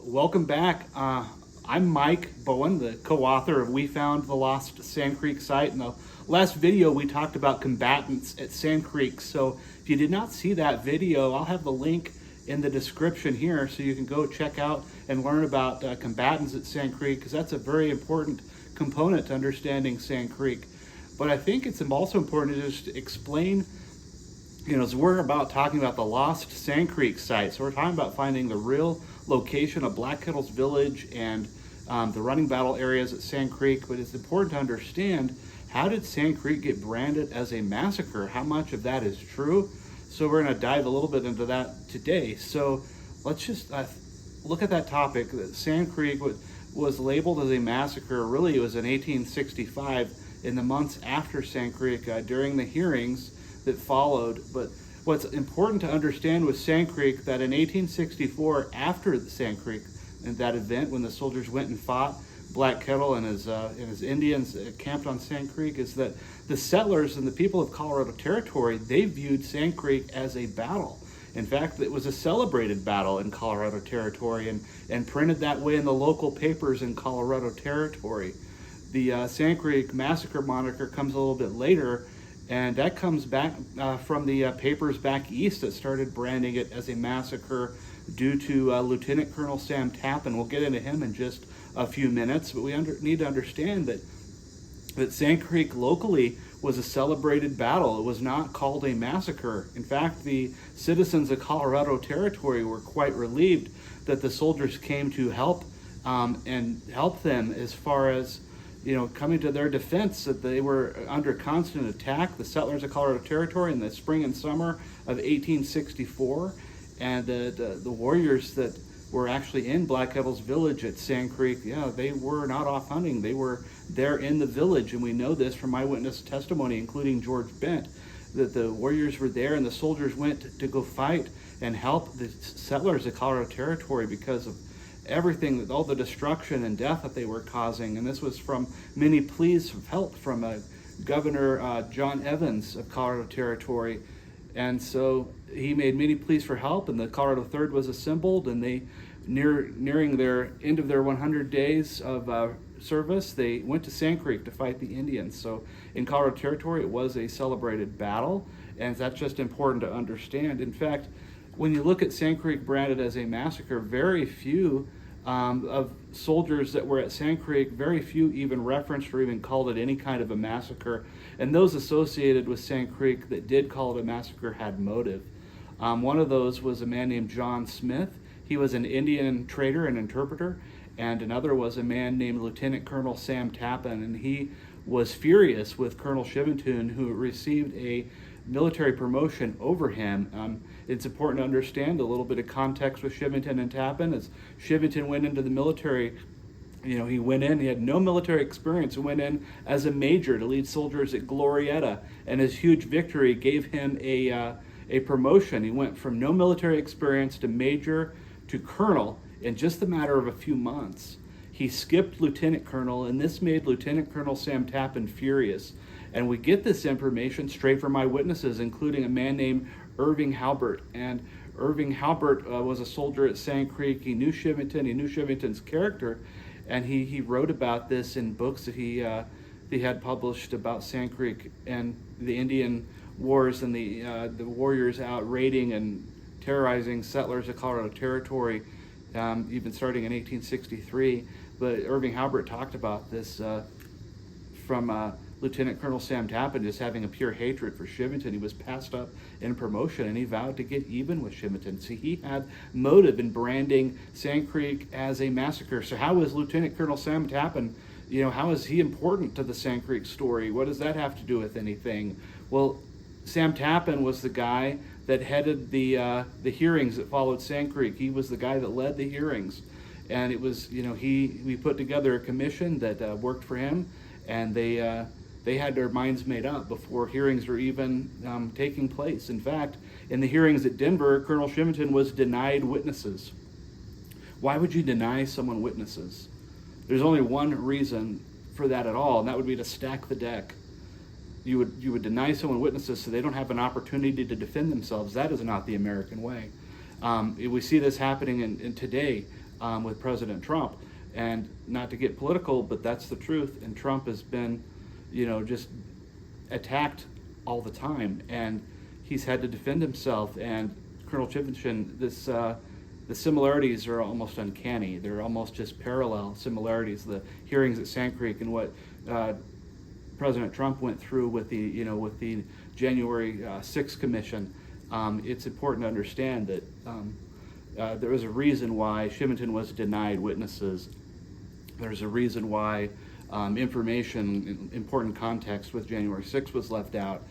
Welcome back. I'm Mike Bowen, the co-author of We Found the Lost Sand Creek Site. In the last video, we talked about combatants at Sand Creek. So if you did not see that video, I'll have the link in the description here so you can go check out and learn about combatants at Sand Creek, because that's a very important component to understanding Sand Creek. But I think it's also important to just explain, as we're talking about the lost Sand Creek site. So we're talking about finding the real location of Black Kettle's village and the running battle areas at Sand Creek. But it's important to understand, how did Sand Creek get branded as a massacre? How much of that is true? So we're going to dive a little bit into that today. So let's just look at that topic. That Sand Creek was labeled as a massacre. Really, it was in 1865, in the months after Sand Creek, during the hearings that followed. But what's important to understand with Sand Creek, that in 1864, after the Sand Creek and that event, when the soldiers went and fought Black Kettle and his Indians camped on Sand Creek, is that the settlers and the people of Colorado Territory, they viewed Sand Creek as a battle. In fact, it was a celebrated battle in Colorado Territory and printed that way in the local papers in Colorado Territory. The Sand Creek Massacre moniker comes a little bit later, and that comes back from the papers back east that started branding it as a massacre due to Lieutenant Colonel Sam Tappan. We'll get into him in just a few minutes, but we need to understand that Sand Creek locally was a celebrated battle. It was not called a massacre. In fact, the citizens of Colorado Territory were quite relieved that the soldiers came to help and help them as far as coming to their defense, that they were under constant attack, the settlers of Colorado Territory, in the spring and summer of 1864. And the warriors that were actually in Black Kettle's village at Sand Creek, they were not off hunting. They were there in the village, and we know this from eyewitness testimony, including George Bent, that the warriors were there and the soldiers went to go fight and help the settlers of Colorado Territory because of everything, all the destruction and death that they were causing. And this was from many pleas of help from Governor John Evans of Colorado Territory. And so he made many pleas for help, and the Colorado Third was assembled, and they, nearing their end of their 100 days of service, they went to Sand Creek to fight the Indians. So in Colorado Territory, it was a celebrated battle, and that's just important to understand. In fact, when you look at Sand Creek branded as a massacre, very few of soldiers that were at Sand Creek, very few even referenced or even called it any kind of a massacre. And those associated with Sand Creek that did call it a massacre had motive. One of those was a man named John Smith. He was an Indian trader and interpreter. And another was a man named Lieutenant Colonel Sam Tappan. And he was furious with Colonel Shivington, who received a military promotion over him. It's important to understand a little bit of context with Shivington and Tappan. As Shivington went into the military, he went in, he had no military experience. He went in as a major to lead soldiers at Glorietta, and his huge victory gave him a promotion. He went from no military experience to major to colonel in just the matter of a few months. He skipped lieutenant colonel, and this made Lieutenant Colonel Sam Tappan furious. And we get this information straight from eyewitnesses, including a man named Irving Halbert. And Irving Halbert was a soldier at Sand Creek. He knew Shivington, he knew Shivington's character, and he wrote about this in books that he had published about Sand Creek and the Indian wars and the warriors out raiding and terrorizing settlers of Colorado Territory, even starting in 1863. But Irving Halbert talked about this from Lieutenant Colonel Sam Tappan just having a pure hatred for Shivington. He was passed up in promotion, and he vowed to get even with Shivington. So he had motive in branding Sand Creek as a massacre. So how is Lieutenant Colonel Sam Tappan, how is he important to the Sand Creek story? What does that have to do with anything? Well, Sam Tappan was the guy that headed the hearings that followed Sand Creek. He was the guy that led the hearings. And it was, we put together a commission that worked for him, and they had their minds made up before hearings were even taking place. In fact, in the hearings at Denver, Colonel Shivington was denied witnesses. Why would you deny someone witnesses? There's only one reason for that at all, and that would be to stack the deck. You would deny someone witnesses so they don't have an opportunity to defend themselves. That is not the American way. We see this happening in today. with President Trump. And not to get political, but that's the truth. And Trump has been, just attacked all the time, and he's had to defend himself. And Colonel Chivington, the similarities are almost uncanny. They're almost just parallel similarities. The hearings at Sand Creek and what President Trump went through with the January 6th Commission. It's important to understand that there was a reason why Chivington was denied witnesses. There's a reason why information, important context with January 6th was left out.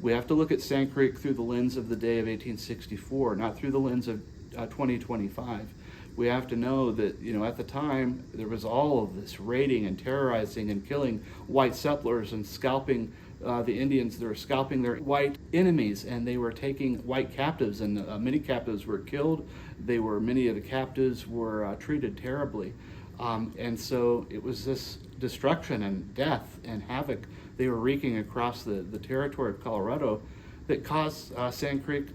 We have to look at Sand Creek through the lens of the day of 1864, not through the lens of 2025. We have to know that, at the time, there was all of this raiding and terrorizing and killing white settlers and scalping the Indians. They were scalping their white enemies, and they were taking white captives, and many captives were killed. Many of the captives were treated terribly. And so it was this destruction and death and havoc they were wreaking across the territory of Colorado that caused Sand Creek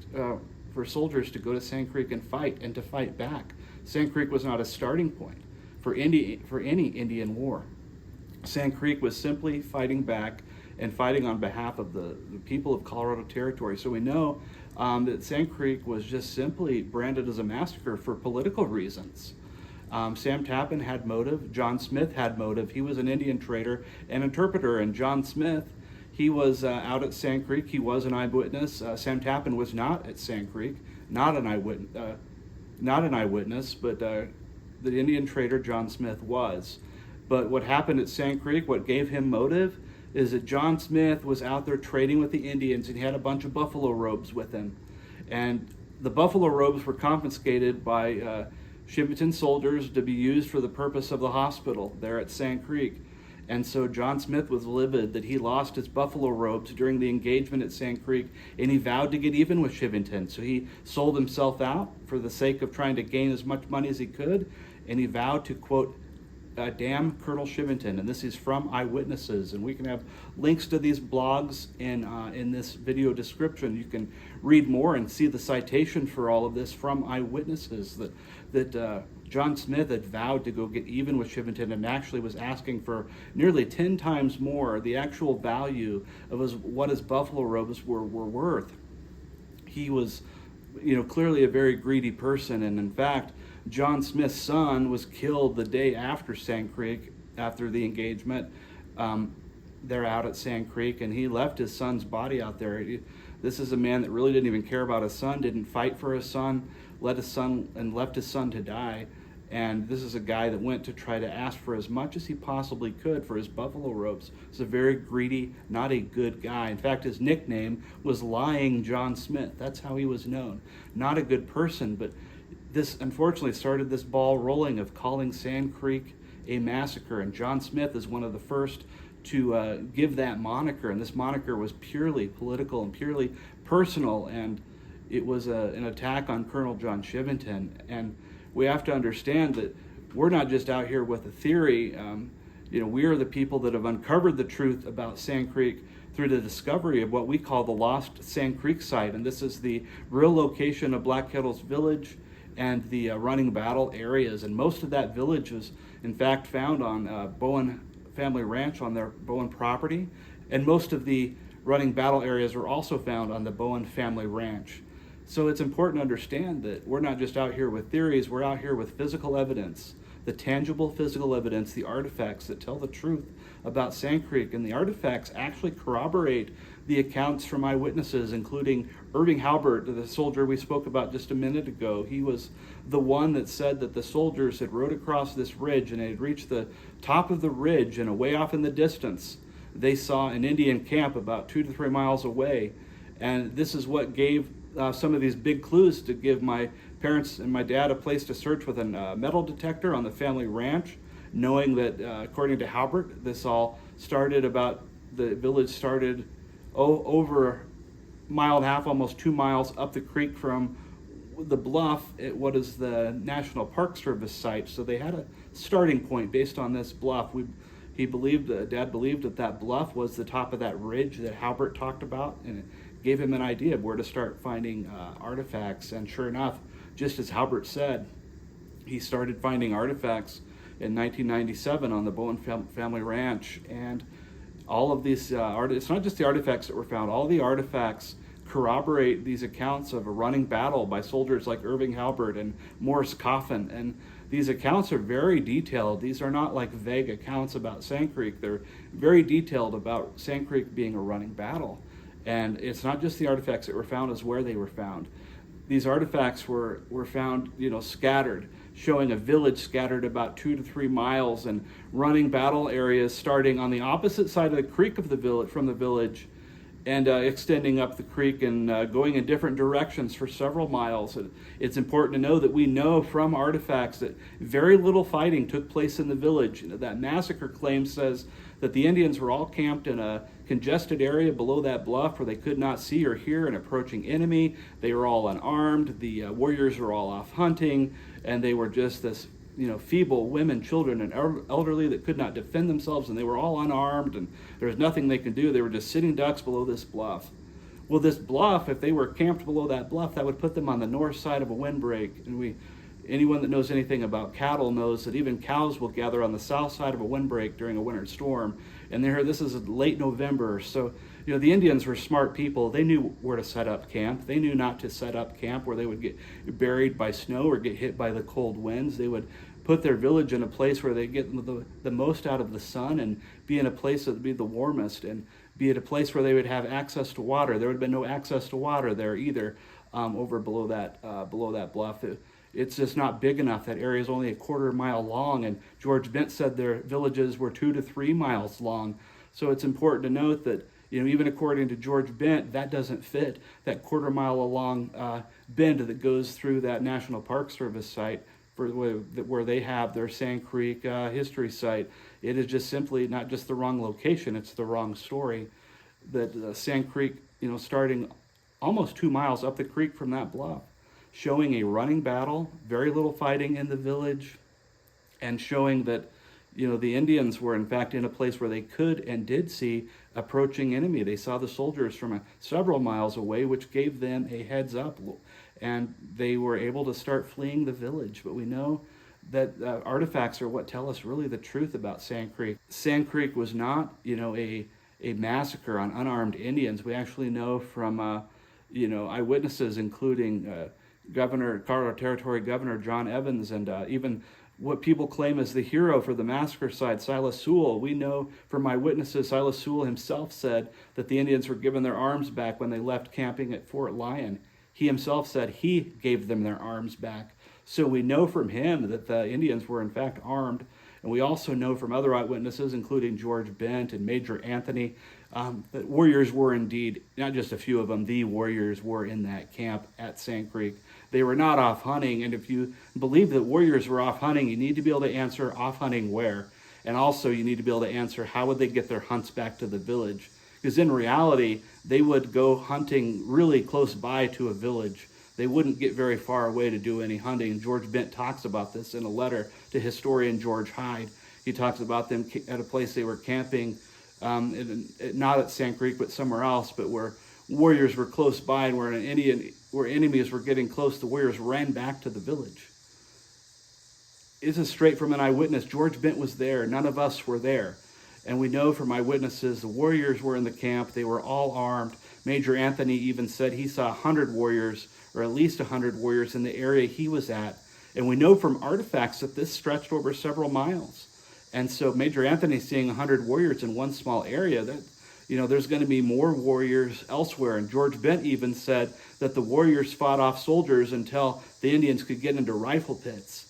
for soldiers to go to Sand Creek and to fight back. Sand Creek was not a starting point for any Indian war. Sand Creek was simply fighting back and fighting on behalf of the people of Colorado Territory. So we know that Sand Creek was just simply branded as a massacre for political reasons. Sam Tappan had motive. John Smith had motive. He was an Indian trader and interpreter. And John Smith, he was out at Sand Creek. He was an eyewitness. Sam Tappan was not at Sand Creek, not an eyewitness, but the Indian trader John Smith was. But what happened at Sand Creek, what gave him motive, is that John Smith was out there trading with the Indians, and he had a bunch of buffalo robes with him. And the buffalo robes were confiscated by Chivington soldiers to be used for the purpose of the hospital there at Sand Creek. And so John Smith was livid that he lost his buffalo robes during the engagement at Sand Creek, and he vowed to get even with Chivington. So he sold himself out for the sake of trying to gain as much money as he could, and he vowed to, quote, damn Colonel Chivington. And this is from eyewitnesses, and we can have links to these blogs in this video description. You can read more and see the citation for all of this from eyewitnesses that John Smith had vowed to go get even with Chivington, and actually was asking for nearly 10 times more the actual value of what his buffalo robes were worth. He was, clearly a very greedy person, and in fact, John Smith's son was killed the day after Sand Creek, after the engagement. They're out at Sand Creek, and he left his son's body out there. This is a man that really didn't even care about his son, didn't fight for his son, left his son to die. And this is a guy that went to try to ask for as much as he possibly could for his buffalo robes. He's a very greedy, not a good guy. In fact, his nickname was Lying John Smith. That's how he was known. Not a good person, but this unfortunately started this ball rolling of calling Sand Creek a massacre. And John Smith is one of the first to give that moniker. And this moniker was purely political and purely personal. And it was an attack on Colonel John Chivington. And we have to understand that we're not just out here with a theory. We are the people that have uncovered the truth about Sand Creek through the discovery of what we call the Lost Sand Creek site. And this is the real location of Black Kettle's village and the running battle areas. And most of that village was, in fact, found on Bowen Family Ranch on their Bowen property. And most of the running battle areas are also found on the Bowen Family Ranch. So it's important to understand that we're not just out here with theories, we're out here with physical evidence, the tangible physical evidence, the artifacts that tell the truth about Sand Creek. And the artifacts actually corroborate the accounts from eyewitnesses, including Irving Halbert, the soldier we spoke about just a minute ago. He was the one that said that the soldiers had rode across this ridge, and they had reached the top of the ridge, and away off in the distance, they saw an Indian camp about 2 to 3 miles away. And this is what gave some of these big clues to give my parents and my dad a place to search with a metal detector on the family ranch, knowing that, according to Halbert, this all started the village started over a mile and a half, almost 2 miles up the creek from the bluff at what is the National Park Service site. So they had a starting point based on this bluff. Dad believed that bluff was the top of that ridge that Halbert talked about, and it gave him an idea of where to start finding artifacts. And sure enough, just as Halbert said, He started finding artifacts in 1997 on the Bowen family ranch, and all of these it's not just the artifacts that were found. All the artifacts corroborate these accounts of a running battle by soldiers like Irving Halbert and Morris Coffin. And these accounts are very detailed. These are not like vague accounts about Sand Creek. They're very detailed about Sand Creek being a running battle. And it's not just the artifacts that were found, as where they were found. These artifacts were found, scattered, showing a village scattered about 2 to 3 miles, and running battle areas starting on the opposite side of the creek of the village from the village, and extending up the creek and going in different directions for several miles. It's important to know that we know from artifacts that very little fighting took place in the village. That massacre claim says that the Indians were all camped in a congested area below that bluff where they could not see or hear an approaching enemy. They were all unarmed. The warriors were all off hunting, and they were just this feeble women, children, and elderly that could not defend themselves, and they were all unarmed, and there was nothing they could do. They were just sitting ducks below this bluff. Well, this bluff, if they were camped below that bluff, that would put them on the north side of a windbreak. And anyone that knows anything about cattle knows that even cows will gather on the south side of a windbreak during a winter storm. And this is late November, so the Indians were smart people. They knew where to set up camp. They knew not to set up camp where they would get buried by snow or get hit by the cold winds. They would put their village in a place where they get the most out of the sun, and be in a place that would be the warmest, and be at a place where they would have access to water. There would have been no access to water there either, over below that bluff. It's just not big enough. That area is only a quarter mile long, and George Bent said their villages were 2 to 3 miles long. So it's important to note that even according to George Bent, that doesn't fit that quarter mile long bend that goes through that National Park Service site where they have their Sand Creek history site. It is just simply not just the wrong location, it's the wrong story. That Sand Creek, starting almost 2 miles up the creek from that bluff, showing a running battle, very little fighting in the village, and showing that the Indians were in fact in a place where they could and did see approaching enemy. They saw the soldiers from several miles away, which gave them a heads up, and they were able to start fleeing the village. But we know that artifacts are what tell us really the truth about Sand Creek. Sand Creek was not, a massacre on unarmed Indians. We actually know from, eyewitnesses, including Colorado Territory Governor John Evans, and even what people claim as the hero for the massacre side, Silas Sewell. We know from eyewitnesses, Silas Sewell himself said that the Indians were given their arms back when they left camping at Fort Lyon. He himself said he gave them their arms back. So we know from him that the Indians were in fact armed. And we also know from other eyewitnesses, including George Bent and Major Anthony, that warriors were indeed, not just a few of them, the warriors were in that camp at Sand Creek. They were not off hunting, and if you believe that warriors were off hunting, you need to be able to answer off hunting where. And also you need to be able to answer how would they get their hunts back to the village. Because in reality, they would go hunting really close by to a village. They wouldn't get very far away to do any hunting. George Bent talks about this in a letter to historian George Hyde. He talks about them at a place they were camping, not at Sand Creek, but somewhere else, but where warriors were close by, and where enemies were getting close, the warriors ran back to the village. This is straight from an eyewitness. George Bent was there. None of us were there. And we know from eyewitnesses the warriors were in the camp. They were all armed. Major Anthony even said he saw 100 warriors, or at least 100 warriors in the area he was at. And we know from artifacts that this stretched over several miles. And so Major Anthony seeing 100 warriors in one small area, that there's going to be more warriors elsewhere. And George Bent even said that the warriors fought off soldiers until the Indians could get into rifle pits.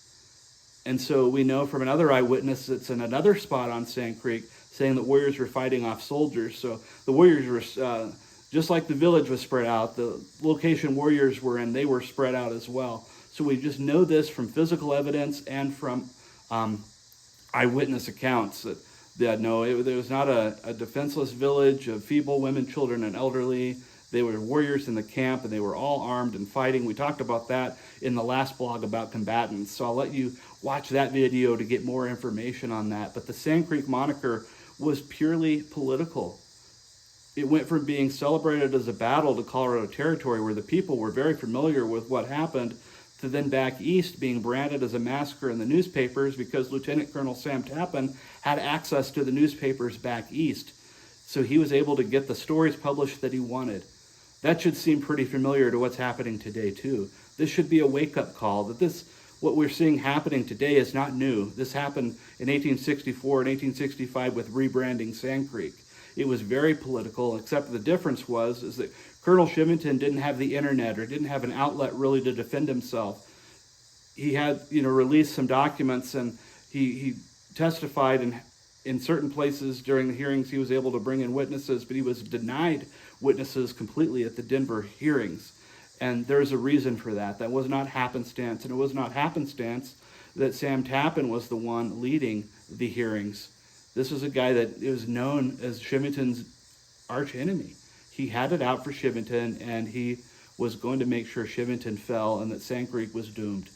And so we know from another eyewitness that's in another spot on Sand Creek, saying that warriors were fighting off soldiers. So the warriors were, just like the village was spread out, the location warriors were in, they were spread out as well. So we just know this from physical evidence and from eyewitness accounts that no, it was not a defenseless village of feeble women, children, and elderly. They were warriors in the camp, and they were all armed and fighting. We talked about that in the last blog about combatants. So I'll let you watch that video to get more information on that. But the Sand Creek moniker was purely political. It went from being celebrated as a battle to Colorado Territory, where the people were very familiar with what happened, to then back east being branded as a massacre in the newspapers because Lieutenant Colonel Sam Tappan had access to the newspapers back east. So he was able to get the stories published that he wanted. That should seem pretty familiar to what's happening today too. This should be a wake-up call that what we're seeing happening today is not new. This happened in 1864 and 1865 with rebranding Sand Creek. It was very political, except the difference is that Colonel Shivington didn't have the internet or didn't have an outlet really to defend himself. He had, released some documents, and he testified in certain places during the hearings. He was able to bring in witnesses, but he was denied witnesses completely at the Denver hearings. And there's a reason for that. That was not happenstance, and it was not happenstance that Sam Tappan was the one leading the hearings. This was a guy that is known as Shivington's arch enemy. He had it out for Shivington, and he was going to make sure Shivington fell and that Sand Creek was doomed,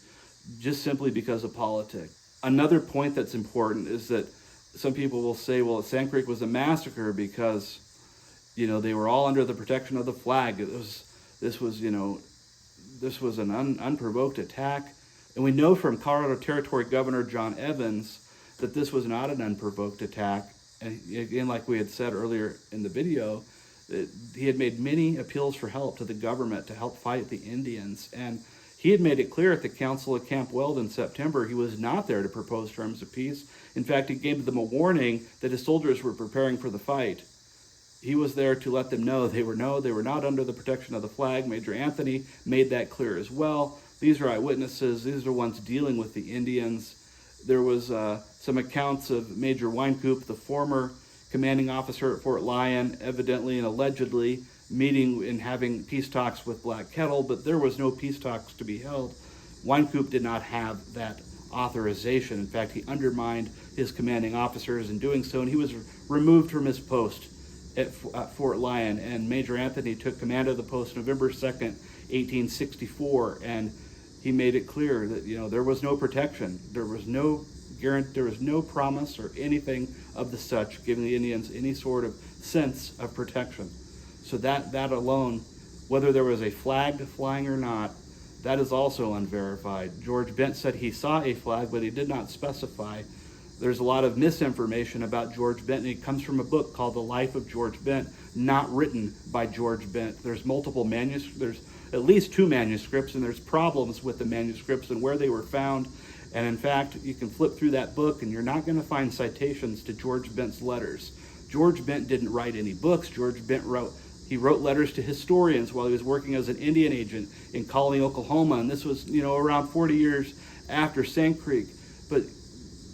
just simply because of politics. Another point that's important is that some people will say, well, Sand Creek was a massacre because, they were all under the protection of the flag. This was an unprovoked attack. And we know from Colorado Territory Governor John Evans that this was not an unprovoked attack. And again, like we had said earlier in the video, he had made many appeals for help to the government to help fight the Indians. And he had made it clear at the Council at Camp Weld in September he was not there to propose terms of peace. In fact, he gave them a warning that his soldiers were preparing for the fight. He was there to let them know they were not under the protection of the flag. Major Anthony made that clear as well. These are eyewitnesses. These are ones dealing with the Indians. There was some accounts of Major Wynkoop, the former commanding officer at Fort Lyon, evidently and allegedly meeting and having peace talks with Black Kettle, but there was no peace talks to be held. Wynkoop did not have that authorization. In fact, he undermined his commanding officers in doing so, and he was removed from his post at Fort Lyon, and Major Anthony took command of the post November 2nd, 1864, and he made it clear that there was no protection, there was no guarantee, there was no promise or anything of the such giving the Indians any sort of sense of protection. So that alone, whether there was a flag flying or not, that is also unverified. George Bent said he saw a flag, but he did not specify. There's a lot of misinformation about George Bent, and it comes from a book called The Life of George Bent, not written by George Bent. There's multiple manuscripts, there's at least 2 manuscripts, and there's problems with the manuscripts and where they were found. And in fact, you can flip through that book and you're not going to find citations to George Bent's letters. George Bent didn't write any books. George Bent wrote letters to historians while he was working as an Indian agent in Colony, Oklahoma, and this was, around 40 years after Sand Creek. But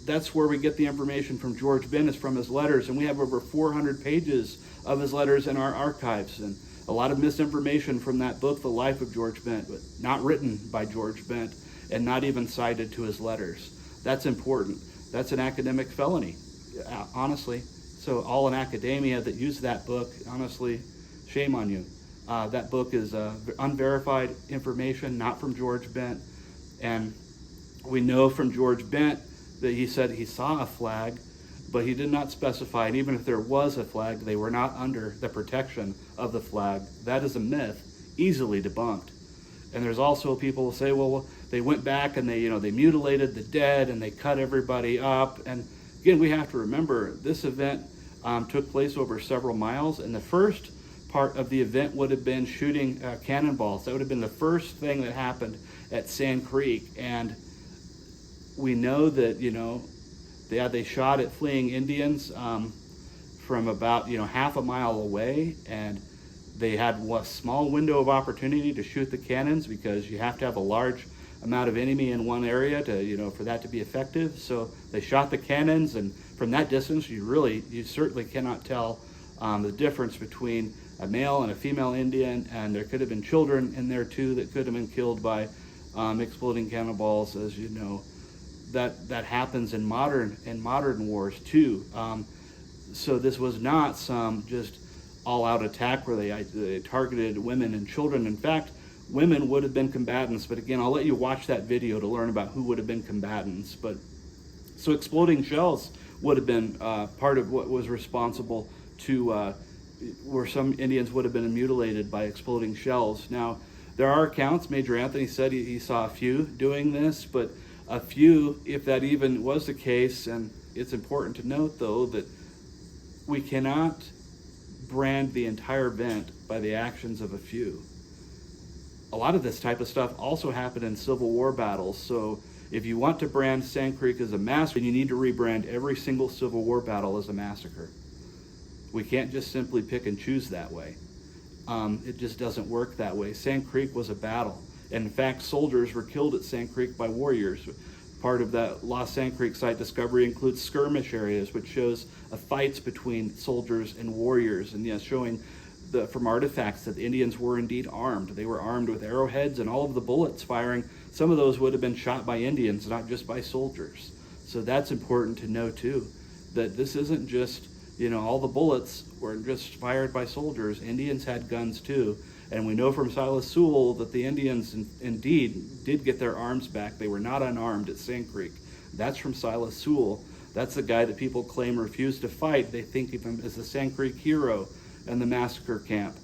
that's where we get the information from George Bent, is from his letters, and we have over 400 pages of his letters in our archives, and a lot of misinformation from that book, The Life of George Bent, but not written by George Bent and not even cited to his letters. That's important. That's an academic felony, honestly. So all in academia that use that book, honestly, shame on you. That book is unverified information, not from George Bent. And we know from George Bent that he said he saw a flag, but he did not specify. And even if there was a flag, they were not under the protection of the flag. That is a myth, easily debunked. And there's also people who say, well, they went back and they mutilated the dead and they cut everybody up. And again, we have to remember this event took place over several miles, and the first part of the event would have been shooting cannonballs. That would have been the first thing that happened at Sand Creek. And we know that, they shot at fleeing Indians from about, half a mile away, and they had a small window of opportunity to shoot the cannons because you have to have a large amount of enemy in one area to, for that to be effective. So they shot the cannons, and from that distance, you certainly cannot tell the difference between a male and a female Indian, and there could have been children in there too that could have been killed by exploding cannonballs, as you know. That happens in modern wars too. So this was not some just all-out attack where they targeted women and children. In fact, women would have been combatants. But again, I'll let you watch that video to learn about who would have been combatants. But so exploding shells would have been part of what was responsible to where some Indians would have been mutilated by exploding shells. Now, There are accounts, Major Anthony said he saw a few doing this, but a few, if that even was the case, and it's important to note though that we cannot brand the entire event by the actions of a few. A lot of this type of stuff also happened in Civil War battles, so if you want to brand Sand Creek as a massacre, you need to rebrand every single Civil War battle as a massacre. We can't just simply pick and choose that way. It just doesn't work that way. Sand Creek was a battle. And in fact, soldiers were killed at Sand Creek by warriors. Part of that Lost Sand Creek site discovery includes skirmish areas, which shows fights between soldiers and warriors, and yes, showing from artifacts that the Indians were indeed armed. They were armed with arrowheads, and all of the bullets firing, some of those would have been shot by Indians, not just by soldiers. So that's important to know too, that this isn't just, all the bullets were just fired by soldiers. Indians had guns too. And we know from Silas Sewell that the Indians indeed did get their arms back. They were not unarmed at Sand Creek. That's from Silas Sewell. That's the guy that people claim refused to fight. They think of him as the Sand Creek hero in the massacre camp.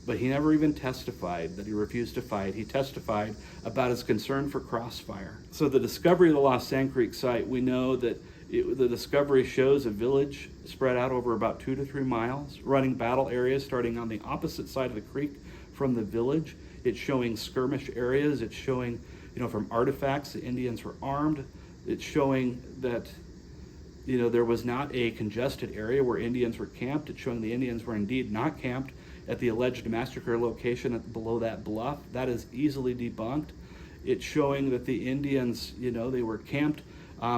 But he never even testified that he refused to fight. He testified about his concern for crossfire. So the discovery of the Lost Sand Creek site, we know that the discovery shows a village spread out over about 2 to 3 miles, running battle areas starting on the opposite side of the creek from the village. It's showing skirmish areas. It's showing, from artifacts, the Indians were armed. It's showing that, there was not a congested area where Indians were camped. It's showing the Indians were indeed not camped at the alleged massacre location below that bluff. That is easily debunked. It's showing that the Indians, they were camped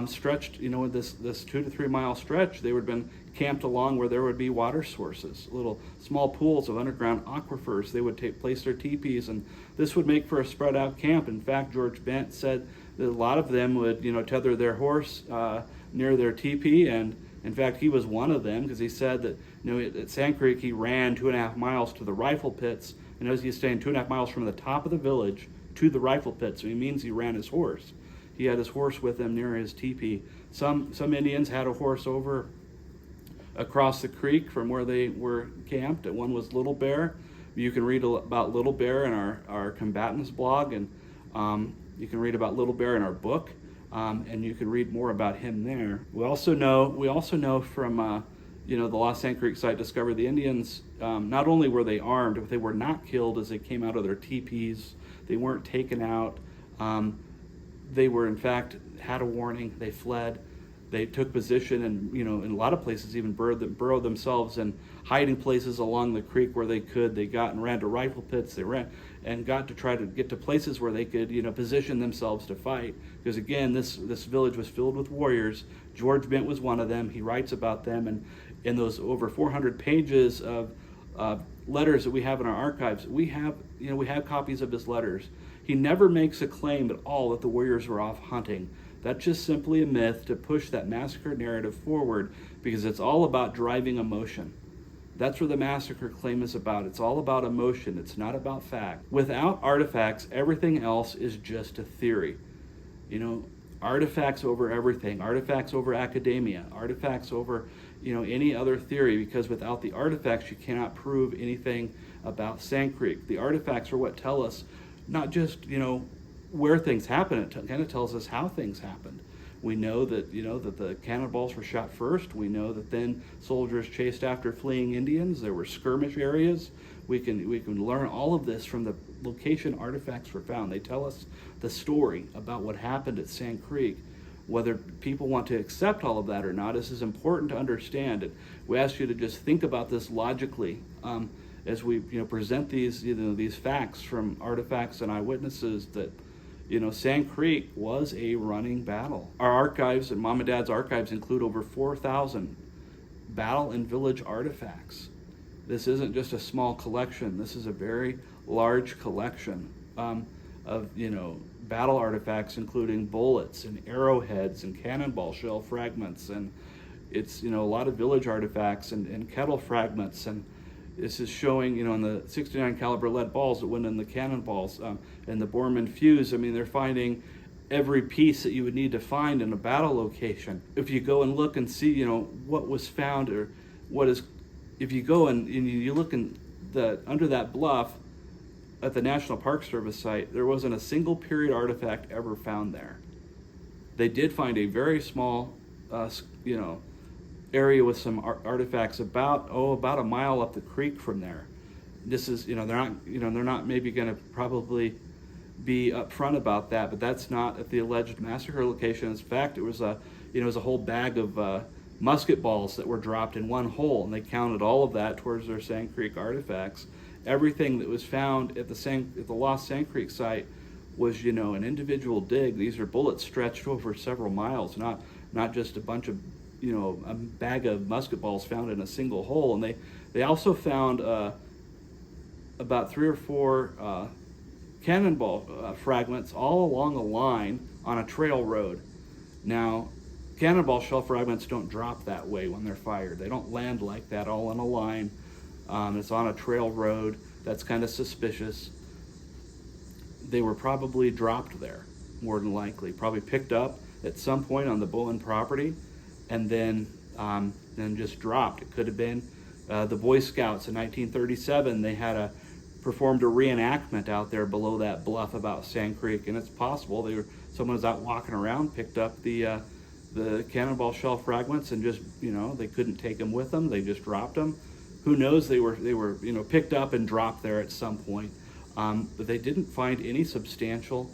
stretched, with this 2 to 3 mile stretch. They would have been camped along where there would be water sources, little small pools of underground aquifers. They would place their teepees, and this would make for a spread out camp. In fact, George Bent said that a lot of them would, tether their horse near their teepee, and in fact, he was one of them, because he said that, at Sand Creek, he ran 2.5 miles to the rifle pits, and as he's staying 2.5 miles from the top of the village to the rifle pits, so he means he ran his horse. He had his horse with him near his teepee. Some Indians had a horse over across the creek from where they were camped. One was Little Bear. You can read about Little Bear in our combatants blog, and you can read about Little Bear in our book, and you can read more about him there. We also know from the Lost Sand Creek site discovery, the Indians, not only were they armed, but they were not killed as they came out of their teepees. They weren't taken out. They were, in fact, had a warning. They fled. They took position, and in a lot of places even burrowed themselves in hiding places along the creek where they could. They got and ran to rifle pits. They ran and got to try to get to places where they could, position themselves to fight. Because again, this village was filled with warriors. George Bent was one of them. He writes about them, and in those over 400 pages of letters that we have in our archives, we have copies of his letters. He never makes a claim at all that the warriors were off hunting. That's just simply a myth to push that massacre narrative forward, because it's all about driving emotion. That's what the massacre claim is about. It's all about emotion. It's not about fact. Without artifacts, everything else is just a theory. Artifacts over everything. Artifacts over academia. Artifacts over, any other theory, because without the artifacts, you cannot prove anything about Sand Creek. The artifacts are what tell us not just, where things happen. It kind of tells us how things happened. We know that, that the cannonballs were shot first. We know that then soldiers chased after fleeing Indians. There were skirmish areas. We can learn all of this from the location artifacts were found. They tell us the story about what happened at Sand Creek. Whether people want to accept all of that or not, this is important to understand. And we ask you to just think about this logically as we present these facts from artifacts and eyewitnesses that Sand Creek was a running battle. Our archives and Mom and Dad's archives include over 4,000 battle and village artifacts. This isn't just a small collection. This is a very large collection of battle artifacts, including bullets and arrowheads and cannonball shell fragments, and it's a lot of village artifacts and kettle fragments. And this is showing, in the 69 caliber lead balls that went in the cannonballs and the Borman fuse. I mean, they're finding every piece that you would need to find in a battle location. If you go and look and see, what was found, or what is, if you go and you look in under that bluff, at the National Park Service site, there wasn't a single period artifact ever found there. They did find a very small, area with some artifacts about a mile up the creek from there. This is, they're not maybe going to probably be upfront about that, but that's not at the alleged massacre location. In fact, it was a whole bag of musket balls that were dropped in one hole, and they counted all of that towards their Sand Creek artifacts. Everything that was found at the lost Sand Creek site was, an individual dig. These are bullets stretched over several miles, not just a bunch of, a bag of musket balls found in a single hole. And they also found about 3 or 4 cannonball fragments all along a line on a trail road. Now, cannonball shell fragments don't drop that way when they're fired. They don't land like that all in a line. It's on a trail road. That's kind of suspicious. They were probably dropped there, more than likely. Probably picked up at some point on the Bowen property, and then just dropped. It could have been the Boy Scouts in 1937. They had performed a reenactment out there below that bluff about Sand Creek, and it's possible someone was out walking around, picked up the cannonball shell fragments, and just they couldn't take them with them. They just dropped them. Who knows? They were picked up and dropped there at some point. But they didn't find any substantial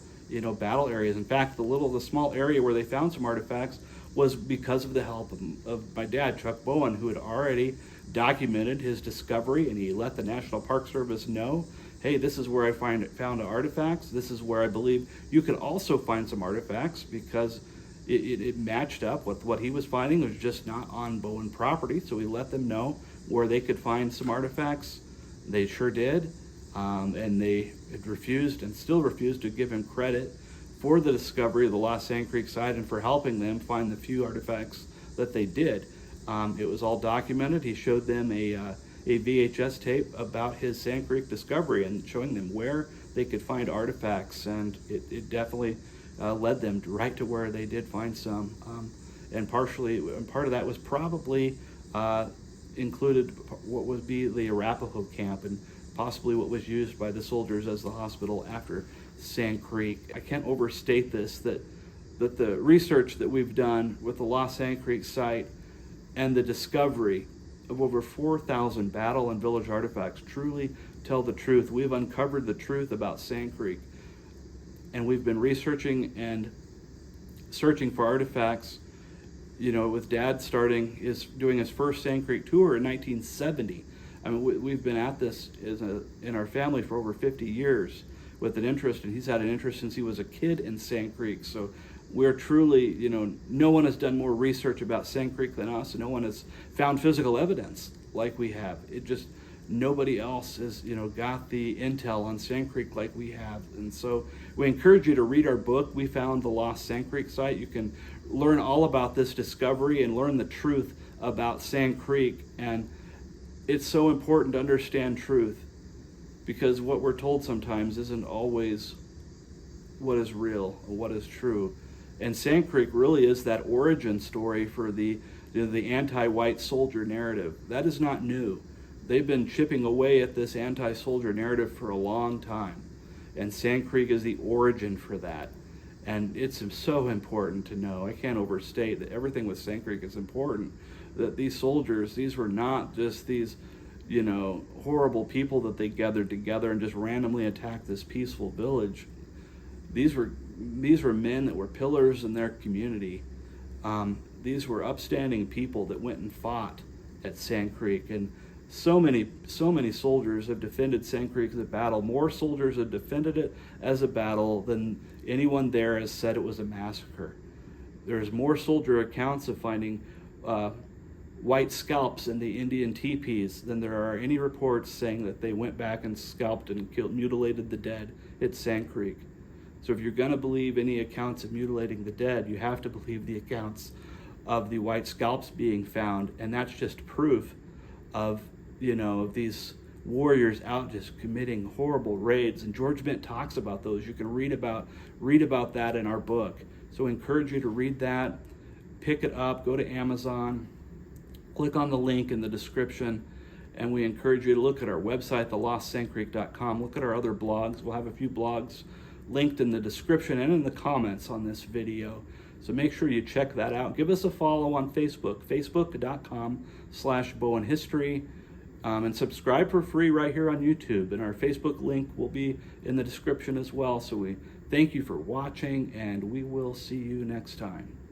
battle areas. In fact, the small area where they found some artifacts was because of the help of my dad, Chuck Bowen, who had already documented his discovery, and he let the National Park Service know, hey, this is where I found artifacts. This is where I believe you could also find some artifacts, because it matched up with what he was finding. It was just not on Bowen property, so he let them know where they could find some artifacts. They sure did, and they had refused and still refused to give him credit for the discovery of the lost Sand Creek site and for helping them find the few artifacts that they did. It was all documented. He showed them a VHS tape about his Sand Creek discovery and showing them where they could find artifacts, and it definitely led them right to where they did find some. And part of that was probably included what would be the Arapaho camp, and possibly what was used by the soldiers as the hospital after Sand Creek. I can't overstate this, that the research that we've done with the lost Sand Creek site and the discovery of over 4,000 battle and village artifacts truly tell the truth. We've uncovered the truth about Sand Creek, and we've been researching and searching for artifacts, with Dad doing his first Sand Creek tour in 1970. I mean, we've been at this in our family for over 50 years with an interest, and he's had an interest since he was a kid in Sand Creek. So we're truly, no one has done more research about Sand Creek than us, and no one has found physical evidence like we have. Nobody else has, got the intel on Sand Creek like we have. And so we encourage you to read our book, We Found the Lost Sand Creek Site. You can learn all about this discovery and learn the truth about Sand Creek. And it's so important to understand truth, because what we're told sometimes isn't always what is real or what is true. And Sand Creek really is that origin story for the anti-white soldier narrative. That is not new. They've been chipping away at this anti-soldier narrative for a long time. And Sand Creek is the origin for that. And it's so important to know. I can't overstate that everything with Sand Creek is important. That these soldiers, these were not just these, horrible people that they gathered together and just randomly attacked this peaceful village. These were men that were pillars in their community. These were upstanding people that went and fought at Sand Creek. And so many soldiers have defended Sand Creek as a battle. More soldiers have defended it as a battle than anyone there has said it was a massacre. There's more soldier accounts of finding white scalps in the Indian teepees than there are any reports saying that they went back and scalped and mutilated the dead at Sand Creek. So if you're going to believe any accounts of mutilating the dead, you have to believe the accounts of the white scalps being found, and that's just proof of these warriors out just committing horrible raids. And George Bent talks about those. You can read about that in our book. So I encourage you to read that, pick it up, go to Amazon, click on the link in the description, And we encourage you to look at our website, thelostsandcreek.com. Look at our other blogs. We'll have a few blogs linked in the description and in the comments on this video. So make sure you check that out. Give us a follow on Facebook, facebook.com/BowenHistory. And subscribe for free right here on YouTube. And our Facebook link will be in the description as well. So we thank you for watching, and we will see you next time.